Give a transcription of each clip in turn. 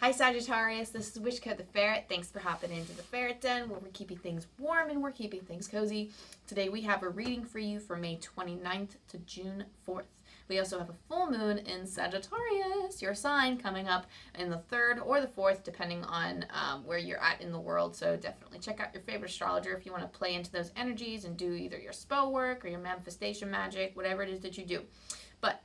Hi Sagittarius, this is wishkotheferret. Thanks for hopping into the ferret den where we're keeping things warm and we're keeping things cozy. Today we have a reading for you for May 29th to June 4th. We also have a full moon in Sagittarius, your sign, coming up in the 3rd or the 4th, depending on where you're at in the world. So definitely check out your favorite astrologer if you want to play into those energies and do either your spell work or your manifestation magic, whatever it is that you do. But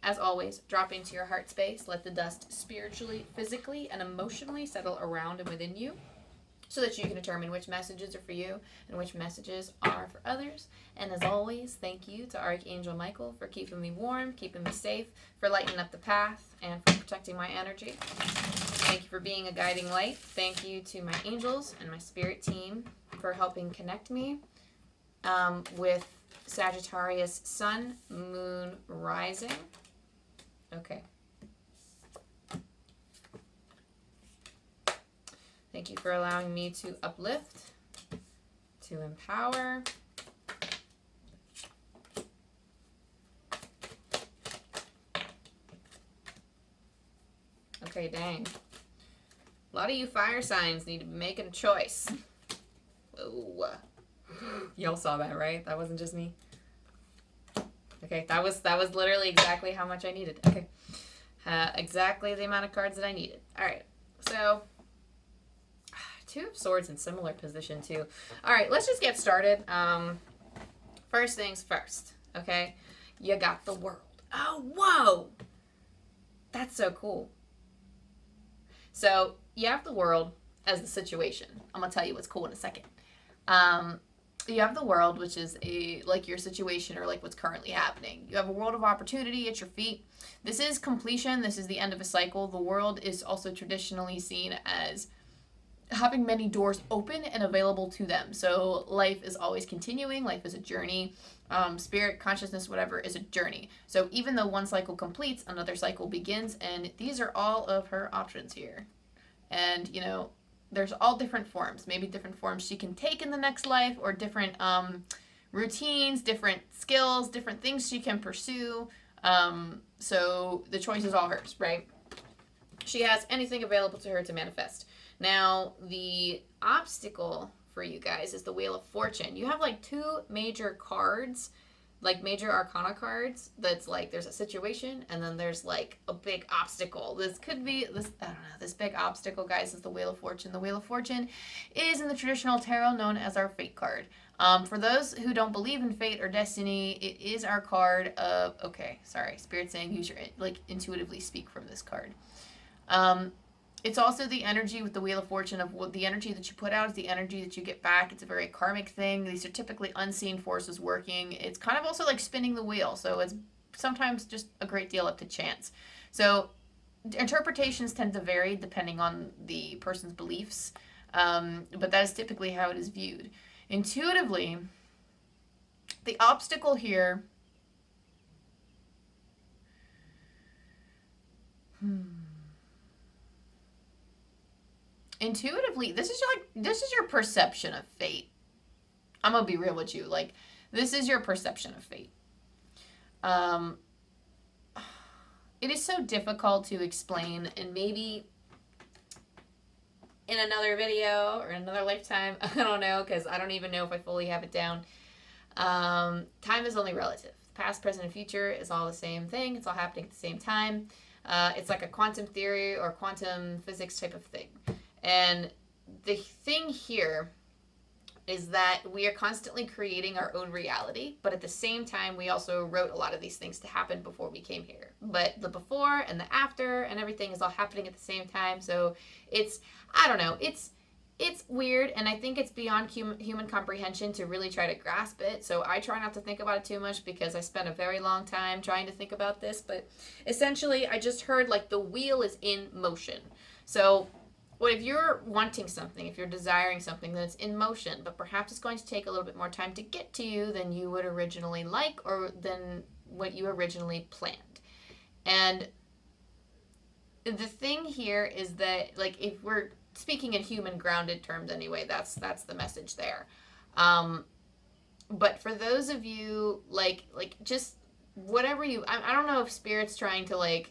as always, drop into your heart space. Let the dust spiritually, physically, and emotionally settle around and within you so that you can determine which messages are for you and which messages are for others. And as always, thank you to Archangel Michael for keeping me warm, keeping me safe, for lighting up the path, and for protecting my energy. Thank you for being a guiding light. Thank you to my angels and my spirit team for helping connect me with Sagittarius Sun, Moon, Rising. Okay. Thank you for allowing me to uplift, to empower, okay, dang. A lot of you fire signs need to be making a choice. Whoa. Y'all saw that, right? That wasn't just me. Okay, that was literally exactly how much I needed. Okay, exactly the amount of cards that I needed. All right, so 2 of Swords in similar position too. All right, let's just get started. First things first, okay? You got the World. Oh, whoa! That's so cool. So you have the World as the situation. I'm gonna tell you what's cool in a second. You have the World, which is like your situation or like what's currently happening. You have a world of opportunity at your feet. This is completion. This is the end of a cycle. The World is also traditionally seen as having many doors open and available to them. So life is always continuing. Life is a journey. Spirit, consciousness, whatever, is a journey. So even though one cycle completes, another cycle begins. And these are all of her options here. And, you know, there's all different forms, maybe different forms she can take in the next life, or different routines, different skills, different things she can pursue. So the choice is all hers, right? She has anything available to her to manifest. Now, the obstacle for you guys is the Wheel of Fortune. You have like 2 major cards, like major arcana cards, that's like there's a situation and then there's like a big obstacle. This could be this, I don't know, this big obstacle, guys, is the Wheel of Fortune. The Wheel of Fortune is in the traditional tarot known as our fate card. For those who don't believe in fate or destiny, it is our card of, okay, sorry, Spirit saying use your, like, intuitively speak from this card. It's also the energy with the Wheel of Fortune of what the energy that you put out is the energy that you get back. It's a very karmic thing. These are typically unseen forces working. It's kind of also like spinning the wheel. So it's sometimes just a great deal up to chance. So interpretations tend to vary depending on the person's beliefs. But that is typically how it is viewed. Intuitively, the obstacle here... Intuitively, this is your perception of fate. I'm gonna be real with you. Like, this is your perception of fate. It is so difficult to explain, and maybe in another video or in another lifetime, I don't know, because I don't even know if I fully have it down. Time is only relative. Past, present, and future is all the same thing. It's all happening at the same time. It's like a quantum theory or quantum physics type of thing. And the thing here is that we are constantly creating our own reality, but at the same time, we also wrote a lot of these things to happen before we came here. But the before and the after and everything is all happening at the same time. So it's, I don't know, it's weird, and I think it's beyond human comprehension to really try to grasp it. So I try not to think about it too much because I spent a very long time trying to think about this. But essentially, I just heard like the wheel is in motion. So well, if you're wanting something, if you're desiring something that's in motion, but perhaps it's going to take a little bit more time to get to you than you would originally like or than what you originally planned. And the thing here is that, like, if we're speaking in human grounded terms anyway, that's the message there. But for those of you, like just whatever you, I don't know if Spirit's trying to, like,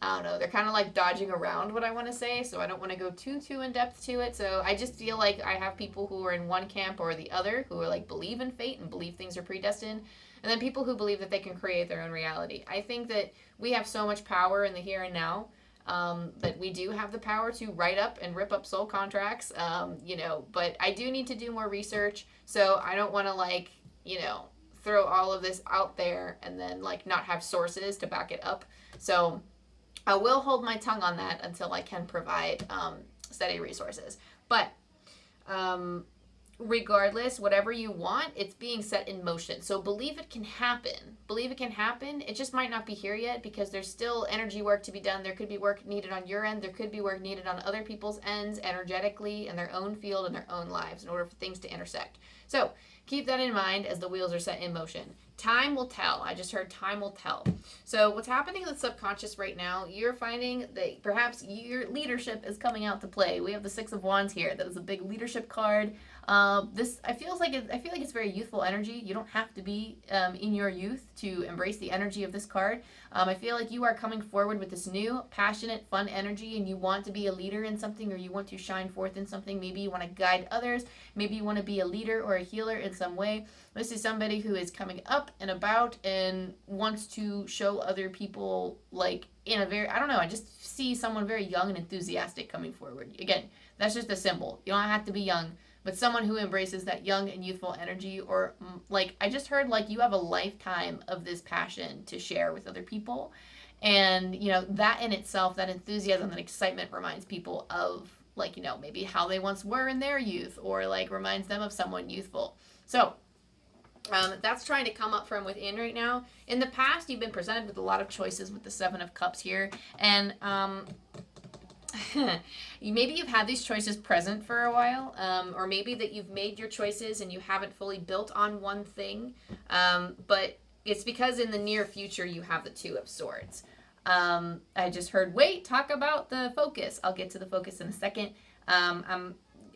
I don't know, they're kind of like dodging around what I want to say, so I don't want to go too in depth to it. So I just feel like I have people who are in one camp or the other who are like believe in fate and believe things are predestined, and then people who believe that they can create their own reality. I think that we have so much power in the here and now, that we do have the power to write up and rip up soul contracts, you know, but I do need to do more research, so I don't want to like, you know, throw all of this out there and then like not have sources to back it up. So I will hold my tongue on that until I can provide steady resources. But regardless, whatever you want, it's being set in motion. So believe it can happen. Believe it can happen. It just might not be here yet because there's still energy work to be done. There could be work needed on your end. There could be work needed on other people's ends energetically in their own field and their own lives in order for things to intersect. So keep that in mind as the wheels are set in motion. Time will tell. I just heard time will tell. So what's happening with subconscious right now, you're finding that perhaps your leadership is coming out to play. We have the Six of Wands here. That is a big leadership card. I feel like it's very youthful energy. You don't have to be in your youth to embrace the energy of this card. I feel like you are coming forward with this new, passionate, fun energy, and you want to be a leader in something, or you want to shine forth in something. Maybe you want to guide others. Maybe you want to be a leader or a healer in some way. This is somebody who is coming up and about and wants to show other people, like, in a very, I don't know, I just see someone very young and enthusiastic coming forward. Again, that's just a symbol. You don't have to be young, but someone who embraces that young and youthful energy, or like, I just heard like you have a lifetime of this passion to share with other people. And, you know, that in itself, that enthusiasm and excitement reminds people of, like, you know, maybe how they once were in their youth, or like reminds them of someone youthful. So that's trying to come up from within right now. In the past, you've been presented with a lot of choices with the Seven of Cups here. And maybe you've had these choices present for a while, or maybe that you've made your choices and you haven't fully built on one thing, but it's because in the near future you have the Two of Swords. I just heard, wait, talk about the focus. I'll get to the focus in a second.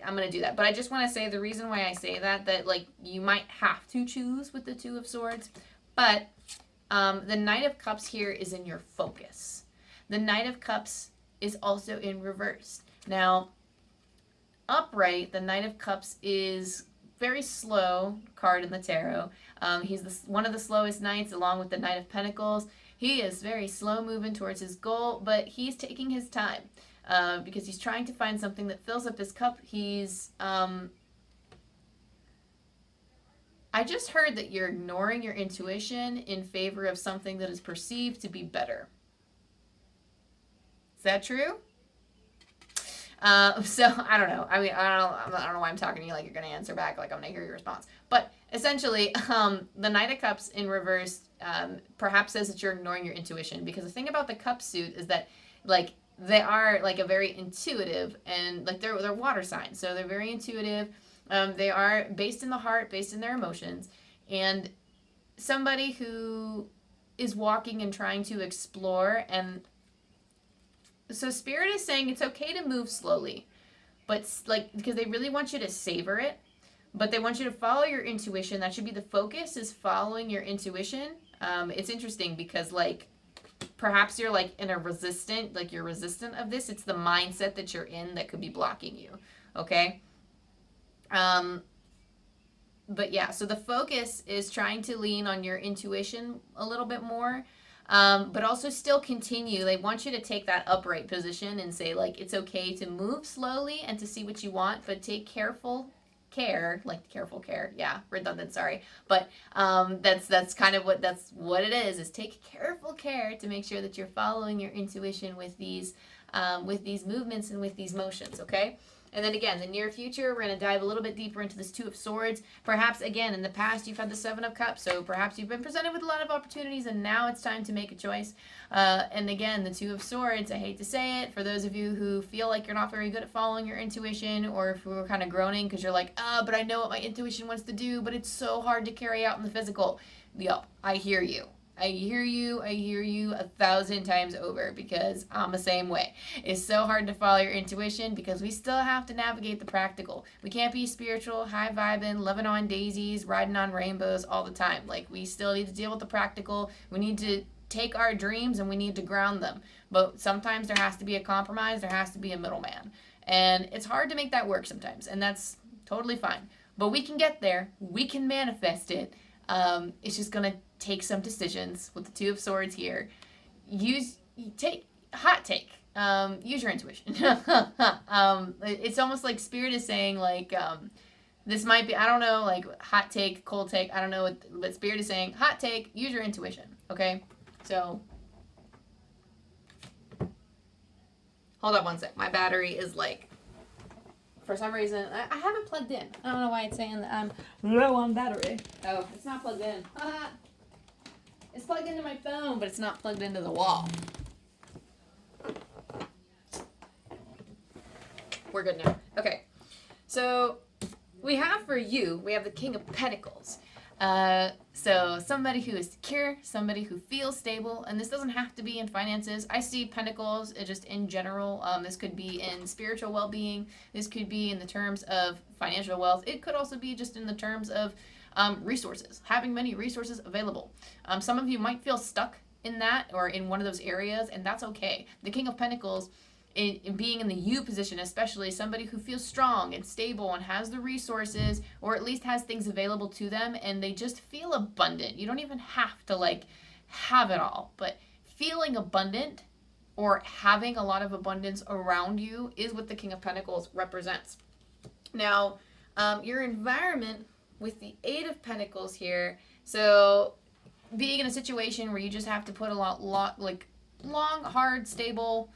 I'm going to do that, but I just want to say the reason why I say that like you might have to choose with the Two of Swords, but the Knight of Cups here is in your focus. The Knight of Cups is also in reverse. Now, upright, the Knight of Cups is very slow card in the tarot. He's one of the slowest knights, along with the Knight of Pentacles. He is very slow moving towards his goal, but he's taking his time because he's trying to find something that fills up his cup. He's I just heard that you're ignoring your intuition in favor of something that is perceived to be better. Is that true? So I don't know. I mean, I don't know why I'm talking to you like you're going to answer back, like I'm going to hear your response. But essentially, the Knight of Cups in reverse perhaps says that you're ignoring your intuition, because the thing about the cup suit is that, like, they are like a very intuitive, and like they're water signs, so they're very intuitive. They are based in the heart, based in their emotions, and somebody who is walking and trying to explore. And so Spirit is saying it's okay to move slowly, but like, because they really want you to savor it, but they want you to follow your intuition. That should be the focus, is following your intuition. It's interesting because, like, perhaps you're like in a resistant, like you're resistant of this. It's the mindset that you're in that could be blocking you. Okay. But yeah, so the focus is trying to lean on your intuition a little bit more. But also still continue. They want you to take that upright position and say, like, it's okay to move slowly and to see what you want, but take careful care, like careful care. Yeah, redundant, sorry. But that's kind of what it is take careful care to make sure that you're following your intuition with these movements and with these motions, okay? And then again, the near future, we're going to dive a little bit deeper into this Two of Swords. Perhaps, again, in the past, you've had the Seven of Cups, so perhaps you've been presented with a lot of opportunities, and now it's time to make a choice. And again, the Two of Swords, I hate to say it, for those of you who feel like you're not very good at following your intuition, or if you're kind of groaning because you're like, but I know what my intuition wants to do, but it's so hard to carry out in the physical. Yo, I hear you. I hear you 1,000 times over, because I'm the same way. It's so hard to follow your intuition because we still have to navigate the practical. We can't be spiritual, high vibing, loving on daisies, riding on rainbows all the time. Like, we still need to deal with the practical. We need to take our dreams and we need to ground them. But sometimes there has to be a compromise. There has to be a middleman. And it's hard to make that work sometimes. And that's totally fine. But we can get there. We can manifest it. It's just going to take some decisions with the Two of Swords here. Use your intuition. It's almost like Spirit is saying, like, this might be, I don't know, like, hot take, cold take, I don't know what Spirit is saying. Hot take, use your intuition, okay? So, hold up one sec. My battery is, like, for some reason, I have it plugged in. I don't know why it's saying that I'm low on battery. Oh, it's not plugged in. It's plugged into my phone, but it's not plugged into the wall. We're good now. Okay. So we have for you, we have the King of Pentacles. So somebody who is secure, somebody who feels stable, and this doesn't have to be in finances. I see Pentacles just in general. This could be in spiritual well-being. This could be in the terms of financial wealth. It could also be just in the terms of resources, having many resources available. Some of you might feel stuck in that or in one of those areas, and that's okay. The King of Pentacles, in being in the you position, especially somebody who feels strong and stable and has the resources, or at least has things available to them, and they just feel abundant. You don't even have to like have it all, but feeling abundant or having a lot of abundance around you is what the King of Pentacles represents. Now, your environment with the Eight of Pentacles here, so being in a situation where you just have to put a lot like long, hard, stable,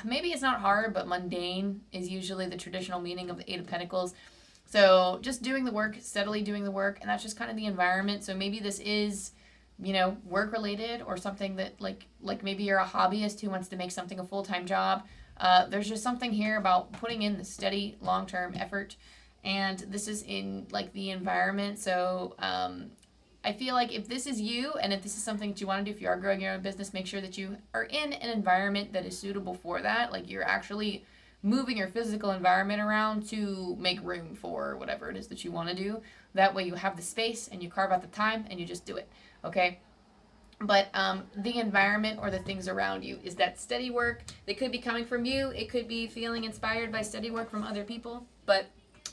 maybe it's not hard, but mundane is usually the traditional meaning of the Eight of Pentacles. So just doing the work, steadily doing the work, and that's just kind of the environment. So maybe this is, you know, work related or something that like maybe you're a hobbyist who wants to make something a full-time job. There's just something here about putting in the steady long-term effort, and this is in like the environment. So I feel like if this is you, and if this is something that you want to do, if you are growing your own business, make sure that you are in an environment that is suitable for that. Like you're actually moving your physical environment around to make room for whatever it is that you want to do. That way you have the space and you carve out the time and you just do it, okay? But the environment or the things around you is that steady work. They could be coming from you. It could be feeling inspired by steady work from other people, but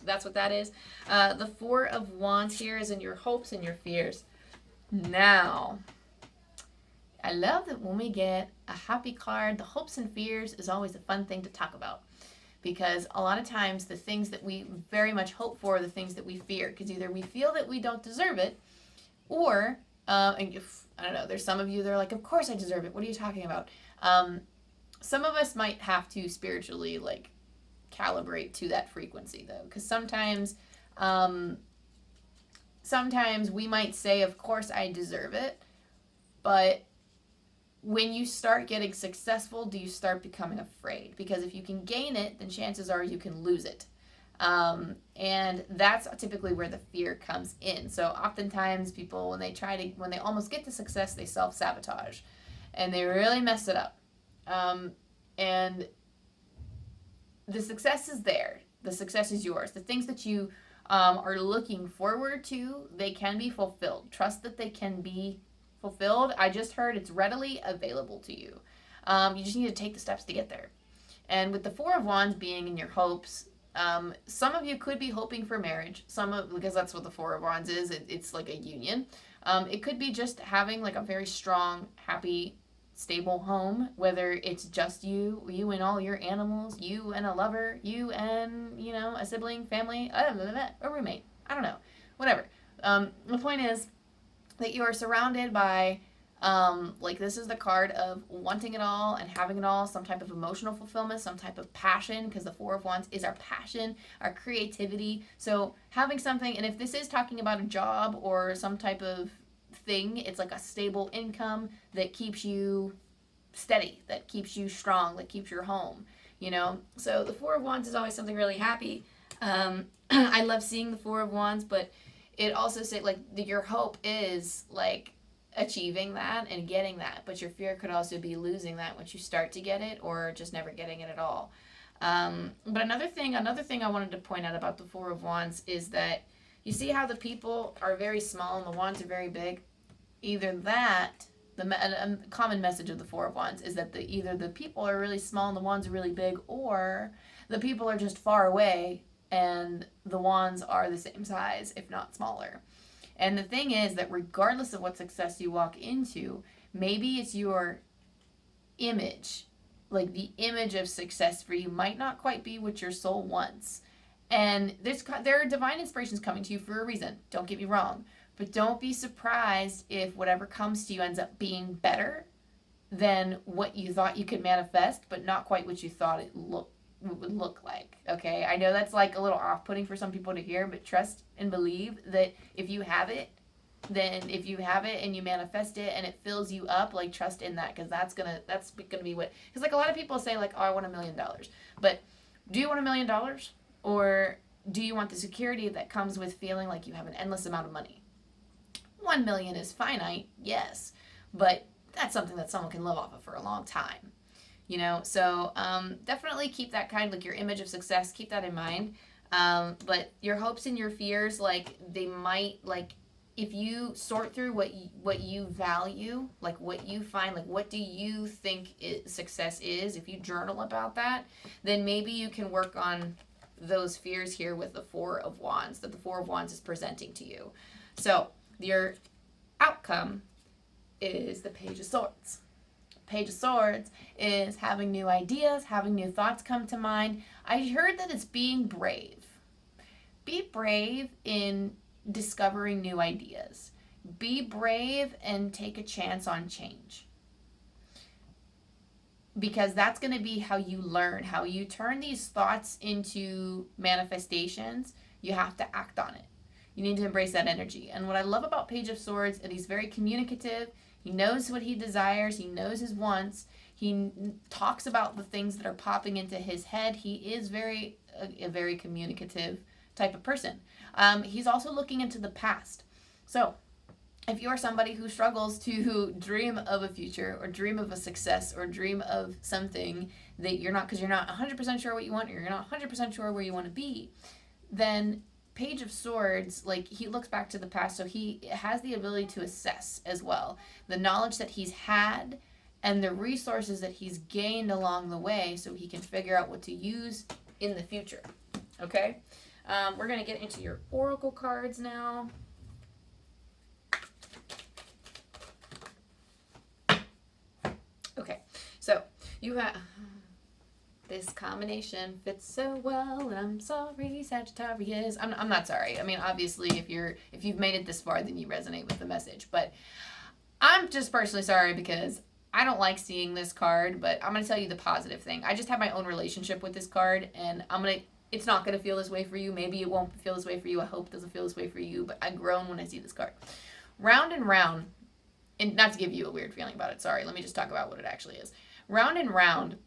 that's what that is. The Four of Wands here is in your hopes and your fears. Now, I love that when we get a happy card, the hopes and fears is always a fun thing to talk about. Because a lot of times the things that we very much hope for are the things that we fear. Because either we feel that we don't deserve it, or, and if, I don't know, there's some of you that are like, of course I deserve it. What are you talking about? Some of us might have to spiritually, like, calibrate to that frequency though, because sometimes we might say, of course I deserve it, but when you start getting successful, do you start becoming afraid? Because if you can gain it, then chances are you can lose it, and that's typically where the fear comes in. So oftentimes people, when they almost get to success, they self-sabotage and they really mess it up, and the success is there. The success is yours. The things that you are looking forward to, they can be fulfilled. Trust that they can be fulfilled. I just heard it's readily available to you. You just need to take the steps to get there. And with the Four of Wands being in your hopes, some of you could be hoping for marriage. Because that's what the Four of Wands is. It's like a union. It could be just having like a very strong, happy, stable home, whether it's just you and all your animals, you and a lover, you and, you know, a sibling, family, a roommate, I don't know, whatever. The point is that you are surrounded by, like this is the card of wanting it all and having it all, some type of emotional fulfillment, some type of passion, because the Four of Wands is our passion, our creativity. So having something, and if this is talking about a job or some type of thing, it's like a stable income that keeps you steady, that keeps you strong, that keeps your home, you know. So the Four of Wands is always something really happy. I love seeing the Four of Wands, but it also says like your hope is like achieving that and getting that, but your fear could also be losing that once you start to get it, or just never getting it at all. But another thing I wanted to point out about the Four of Wands is that you see how the people are very small and the wands are very big? Either that, a common message of the Four of Wands is that either the people are really small and the wands are really big, or the people are just far away and the wands are the same size, if not smaller. And the thing is that regardless of what success you walk into, maybe it's your image, like the image of success for you might not quite be what your soul wants. And there are divine inspirations coming to you for a reason. Don't get me wrong. But don't be surprised if whatever comes to you ends up being better than what you thought you could manifest, but not quite what you thought it would look like. Okay? I know that's like a little off-putting for some people to hear, but trust and believe that if you have it and you manifest it and it fills you up, like trust in that, because that's gonna be what, because like a lot of people say like, oh, I want $1 million. But do you want $1 million? Or do you want the security that comes with feeling like you have an endless amount of money? 1 million is finite, yes, but that's something that someone can live off of for a long time, you know. So definitely keep that kind, like your image of success, keep that in mind. But your hopes and your fears, like they might, like if you sort through what you value, like what you find, like what do you think success is, if you journal about that, then maybe you can work on those fears here with the Four of Wands that the Four of Wands is presenting to you. So your outcome is the Page of Swords. Page of Swords is having new ideas, having new thoughts come to mind. I heard that it's being brave. Be brave in discovering new ideas. Be brave and take a chance on change. Because that's going to be how you learn, how you turn these thoughts into manifestations. You have to act on it. You need to embrace that energy. And what I love about Page of Swords is he's very communicative. He knows what he desires. He knows his wants. He talks about the things that are popping into his head. He is a very communicative type of person. He's also looking into the past. So if you're somebody who struggles to dream of a future or dream of a success or dream of something that you're not, because you're not 100% sure what you want or you're not 100% sure where you want to be, then Page of Swords, like he looks back to the past, so he has the ability to assess as well the knowledge that he's had and the resources that he's gained along the way, so he can figure out what to use in the future. Okay, we're gonna get into your oracle cards now. Okay, so you have. This combination fits so well, and I'm sorry, Sagittarius. I'm not sorry. I mean, obviously, if you've made it this far, then you resonate with the message. But I'm just personally sorry because I don't like seeing this card. But I'm gonna tell you the positive thing. I just have my own relationship with this card, and it's not gonna feel this way for you. Maybe it won't feel this way for you. I hope it doesn't feel this way for you. But I groan when I see this card. Round and round, and not to give you a weird feeling about it. Sorry. Let me just talk about what it actually is. Round and round.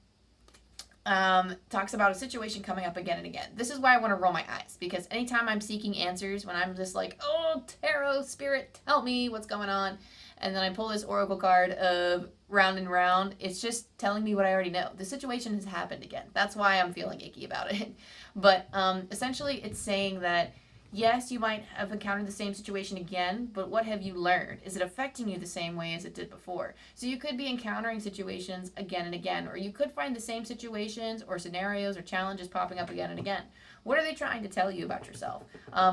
Talks about a situation coming up again and again. This is why I want to roll my eyes, because anytime I'm seeking answers, when I'm just like, oh, tarot, spirit, tell me what's going on, and then I pull this oracle card of round and round, it's just telling me what I already know. The situation has happened again. That's why I'm feeling icky about it. But essentially, it's saying that yes, you might have encountered the same situation again, but what have you learned? Is it affecting you the same way as it did before? So you could be encountering situations again and again, or you could find the same situations or scenarios or challenges popping up again and again. What are they trying to tell you about yourself?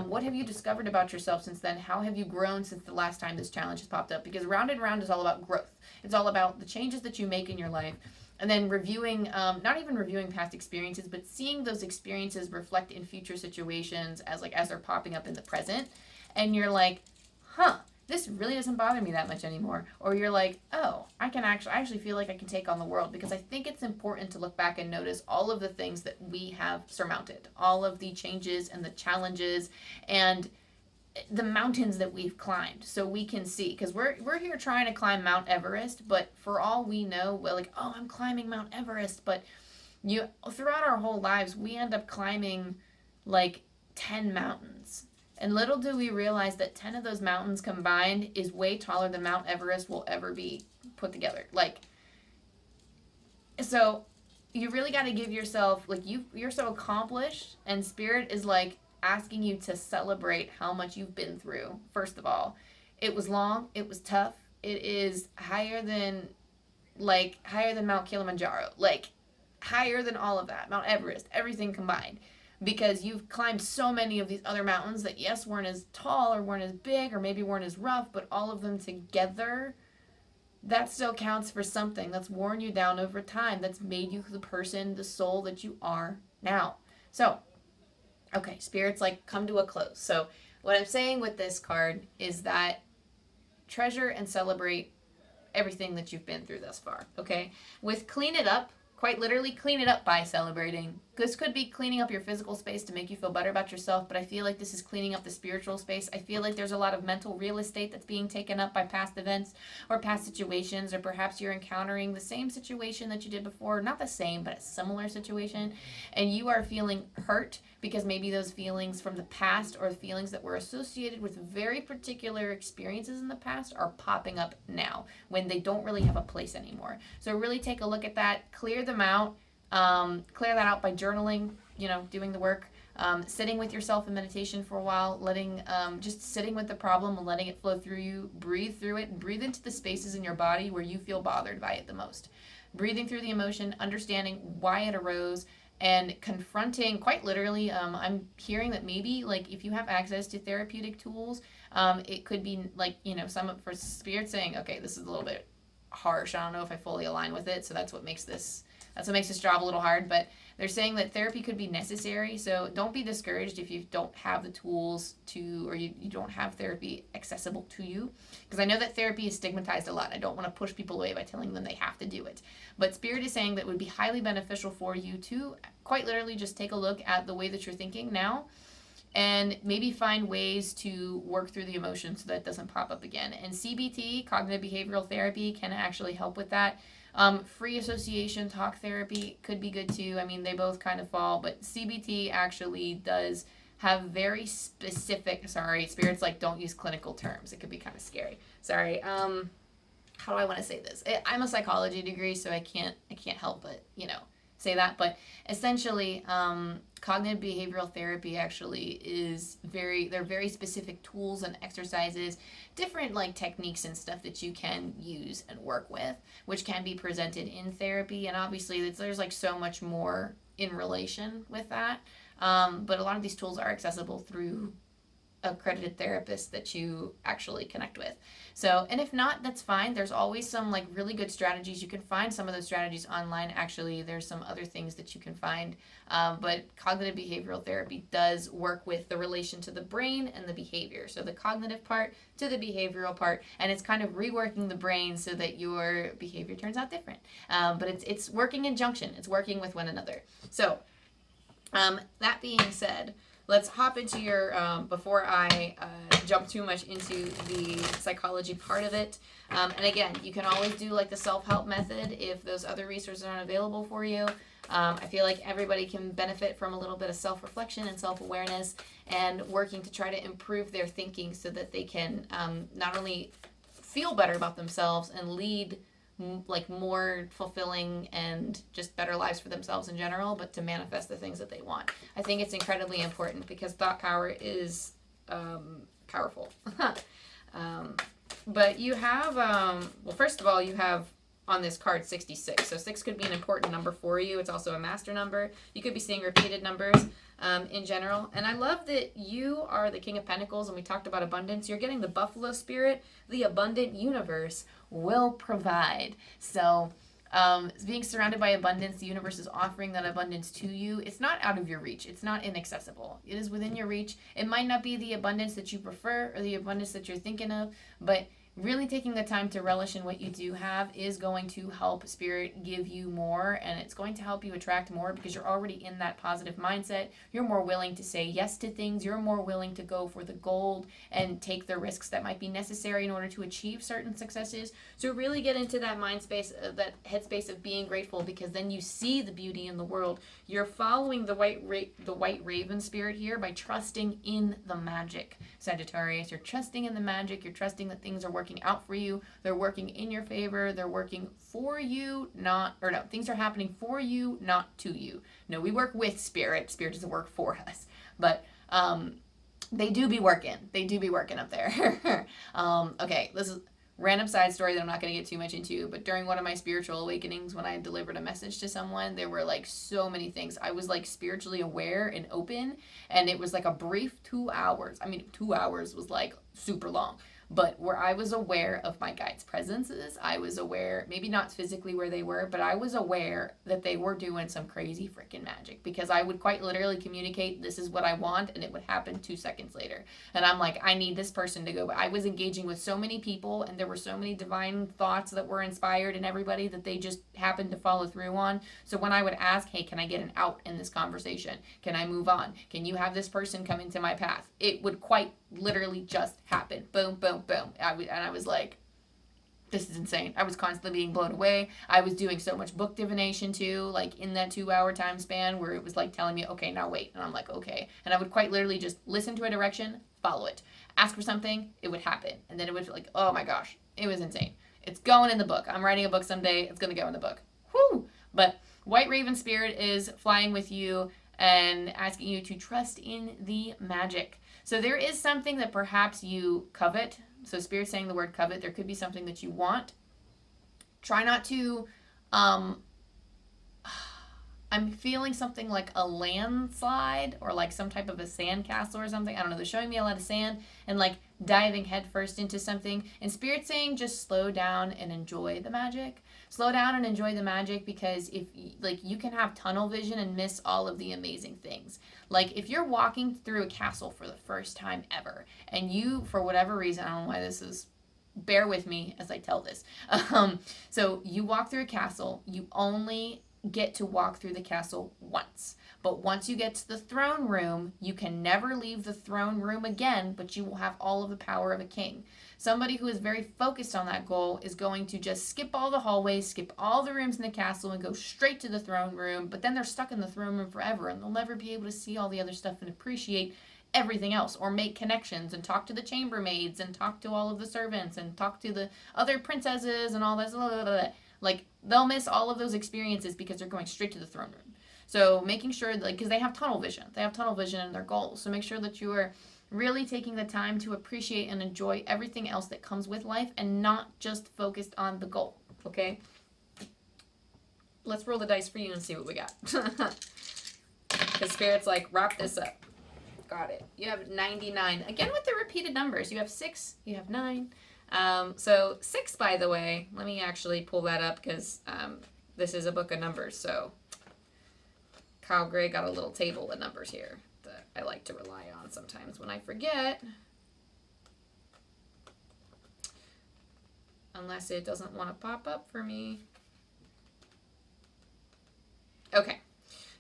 What have you discovered about yourself since then? How have you grown since the last time this challenge has popped up? Because round and round is all about growth. It's all about the changes that you make in your life. And then reviewing, not even reviewing past experiences, but seeing those experiences reflect in future situations as they're popping up in the present. And you're like, huh, this really doesn't bother me that much anymore. Or you're like, oh, I actually feel like I can take on the world. Because I think it's important to look back and notice all of the things that we have surmounted. All of the changes and the challenges and the mountains that we've climbed, so we can see, because we're here trying to climb Mount Everest, but for all we know, we're like, oh, I'm climbing Mount Everest, but throughout our whole lives we end up climbing like 10 mountains, and little do we realize that 10 of those mountains combined is way taller than Mount Everest will ever be put together. Like, so you really got to give yourself, like, you're so accomplished, and Spirit is like asking you to celebrate how much you've been through. First of all, it was long, it was tough, it is higher than Mount Kilimanjaro, like higher than all of that, Mount Everest, everything combined. Because you've climbed so many of these other mountains that, yes, weren't as tall or weren't as big or maybe weren't as rough, but all of them together, that still counts for something. That's worn you down over time. That's made you the person, the soul that you are now. So, okay, Spirit's like come to a close. So what I'm saying with this card is that treasure and celebrate everything that you've been through thus far, okay? With clean it up, quite literally clean it up by celebrating. This could be cleaning up your physical space to make you feel better about yourself, but I feel like this is cleaning up the spiritual space. I feel like there's a lot of mental real estate that's being taken up by past events or past situations, or perhaps you're encountering the same situation that you did before, not the same, but a similar situation, and you are feeling hurt because maybe those feelings from the past or feelings that were associated with very particular experiences in the past are popping up now when they don't really have a place anymore. So really take a look at that, clear them out. Clear that out by journaling, doing the work, sitting with yourself in meditation for a while, just sitting with the problem and letting it flow through you, breathe through it, and breathe into the spaces in your body where you feel bothered by it the most. Breathing through the emotion, understanding why it arose, and confronting, quite literally, I'm hearing that maybe, like, if you have access to therapeutic tools, it could be, like, some for Spirit saying, okay, this is a little bit harsh, I don't know if I fully align with it, so that's what makes this job a little hard, but they're saying that therapy could be necessary, so don't be discouraged if you don't have the tools to, or you don't have therapy accessible to you, because I know that therapy is stigmatized a lot. I don't want to push people away by telling them they have to do it, but Spirit is saying that it would be highly beneficial for you to quite literally just take a look at the way that you're thinking now, and maybe find ways to work through the emotions so that it doesn't pop up again. And CBT, cognitive behavioral therapy, can actually help with that. Free association talk therapy could be good too. I mean, they both kind of fall, but CBT actually does have very specific, Spirit's like, don't use clinical terms. It could be kind of scary. How do I want to say this? I'm a psychology degree, so I can't help but, say that. But essentially, cognitive behavioral therapy actually is they're very specific tools and exercises, different like techniques and stuff that you can use and work with, which can be presented in therapy. And obviously there's like so much more in relation with that. But a lot of these tools are accessible through accredited therapists that you actually connect with. So, and if not, that's fine. There's always some like really good strategies. You can find some of those strategies online. Actually, there's some other things that you can find. But cognitive behavioral therapy does work with the relation to the brain and the behavior. So the cognitive part to the behavioral part, and it's kind of reworking the brain so that your behavior turns out different. But it's working in junction. It's working with one another. So that being said, let's hop into your, before I jump too much into the psychology part of it. And again, you can always do like the self-help method if those other resources aren't available for you. I feel like everybody can benefit from a little bit of self-reflection and self-awareness and working to try to improve their thinking so that they can not only feel better about themselves and lead like more fulfilling and just better lives for themselves in general, but to manifest the things that they want. I think it's incredibly important because thought power is powerful. But you have, well, first of all, you have on this card 66. So 6 could be an important number for you. It's also a master number. You could be seeing repeated numbers in general. And I love that you are the King of Pentacles, and we talked about abundance. You're getting the Buffalo Spirit. The abundant universe will provide. So being surrounded by abundance, the universe is offering that abundance to you. It's not out of your reach. It's not inaccessible. It is within your reach. It might not be the abundance that you prefer or the abundance that you're thinking of, but really taking the time to relish in what you do have is going to help Spirit give you more, and it's going to help you attract more because you're already in that positive mindset. You're more willing to say yes to things. You're more willing to go for the gold and take the risks that might be necessary in order to achieve certain successes. So really get into that mind space, that headspace of being grateful, because then you see the beauty in the world. You're following the white raven spirit here by trusting in the magic, Sagittarius. You're trusting in the magic. You're trusting that things are working out for you. They're working in your favor. They're working for you, things are happening for you, not to you. No, we work with Spirit. Spirit doesn't work for us. But they do be working. They do be working up there. Okay, Random side story that I'm not going to get too much into, but during one of my spiritual awakenings, when I delivered a message to someone, there were like so many things. I was like spiritually aware and open, and it was like a brief 2 hours. I mean, 2 hours was like super long. But where I was aware of my guides' presences, I was aware, maybe not physically where they were, but I was aware that they were doing some crazy freaking magic, because I would quite literally communicate, this is what I want, and it would happen 2 seconds later. And I'm like, I need this person to go. I was engaging with so many people, and there were so many divine thoughts that were inspired in everybody that they just happened to follow through on. So when I would ask, hey, can I get an out in this conversation? Can I move on? Can you have this person come into my path? It would quite literally just happen. Boom, boom, boom. I was like, this is insane. I was constantly being blown away. I was doing so much book divination too, like in that 2 hour time span where it was like telling me, okay, now wait. And I'm like, okay. And I would quite literally just listen to a direction, follow it. Ask for something, it would happen. And then it would like, oh my gosh, it was insane. It's going in the book. I'm writing a book someday. It's going to go in the book. Whoo! But White Raven Spirit is flying with you and asking you to trust in the magic. So there is something that perhaps you covet. So Spirit saying the word covet, there could be something that you want. Try not to, I'm feeling something like a landslide or like some type of a sandcastle or something. I don't know. They're showing me a lot of sand and like diving headfirst into something. And Spirit saying just slow down and enjoy the magic. Slow down and enjoy the magic, because if like you can have tunnel vision and miss all of the amazing things. Like if you're walking through a castle for the first time ever and you, for whatever reason, I don't know why this is, bear with me as I tell this. So you walk through a castle, you only get to walk through the castle once. But once you get to the throne room, you can never leave the throne room again, but you will have all of the power of a king. Somebody who is very focused on that goal is going to just skip all the hallways, skip all the rooms in the castle, and go straight to the throne room, but then they're stuck in the throne room forever, and they'll never be able to see all the other stuff and appreciate everything else, or make connections and talk to the chambermaids and talk to all of the servants and talk to the other princesses and all this. Blah, blah, blah. Like, they'll miss all of those experiences because they're going straight to the throne room. So making sure, like, because they have tunnel vision. They have tunnel vision in their goals. So make sure that you are really taking the time to appreciate and enjoy everything else that comes with life and not just focused on the goal, okay? Let's roll the dice for you and see what we got. Because Spirit's like, wrap this up. Got it. You have 99. Again with the repeated numbers. You have 6, you have 9. So 6, by the way, let me actually pull that up because this is a book of numbers. So Kyle Gray got a little table of numbers here that I like to rely on sometimes when I forget. Unless it doesn't want to pop up for me. Okay.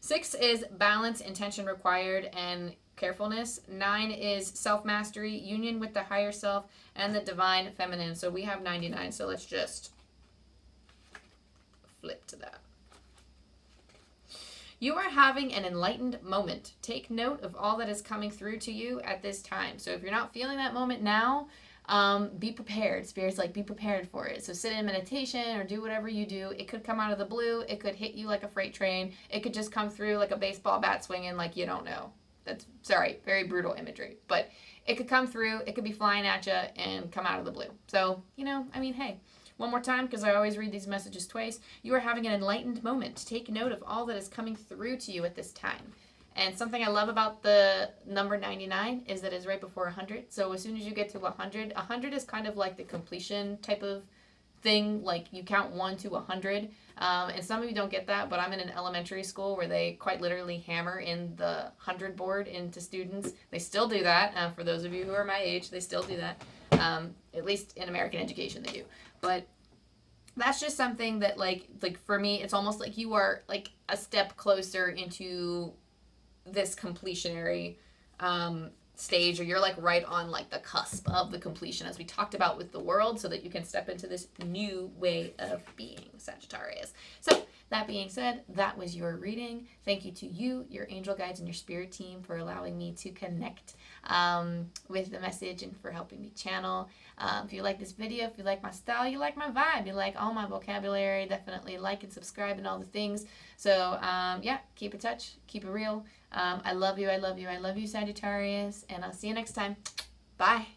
6 is balance, intention required, and carefulness. 9 is self-mastery, union with the higher self, and the divine feminine. So we have 99. So let's just flip to that. You are having an enlightened moment. Take note of all that is coming through to you at this time. So if you're not feeling that moment now, be prepared. Spirit's like, be prepared for it. So sit in meditation or do whatever you do. It could come out of the blue. It could hit you like a freight train. It could just come through like a baseball bat swinging like you don't know. That's, sorry, very brutal imagery. But it could come through. It could be flying at you and come out of the blue. So, you know, I mean, hey. One more time, because I always read these messages twice. You are having an enlightened moment. Take note of all that is coming through to you at this time. And something I love about the number 99 is that it's right before 100. So as soon as you get to 100, 100 is kind of like the completion type of thing. Like you count 1 to 100. And some of you don't get that, but I'm in an elementary school where they quite literally hammer in the 100 board into students. They still do that. For those of you who are my age, they still do that. At least in American education, they do. But that's just something that, like for me, it's almost like you are like a step closer into this completionary stage, or you're like right on like the cusp of the completion, as we talked about with the world, so that you can step into this new way of being, Sagittarius. So that being said, that was your reading. Thank you to you, your angel guides, and your spirit team for allowing me to connect with the message and for helping me channel. If you like this video, if you like my style, you like my vibe, you like all my vocabulary, definitely like and subscribe and all the things. So yeah, keep in touch, keep it real. I love you, I love you, I love you, Sagittarius, and I'll see you next time. Bye.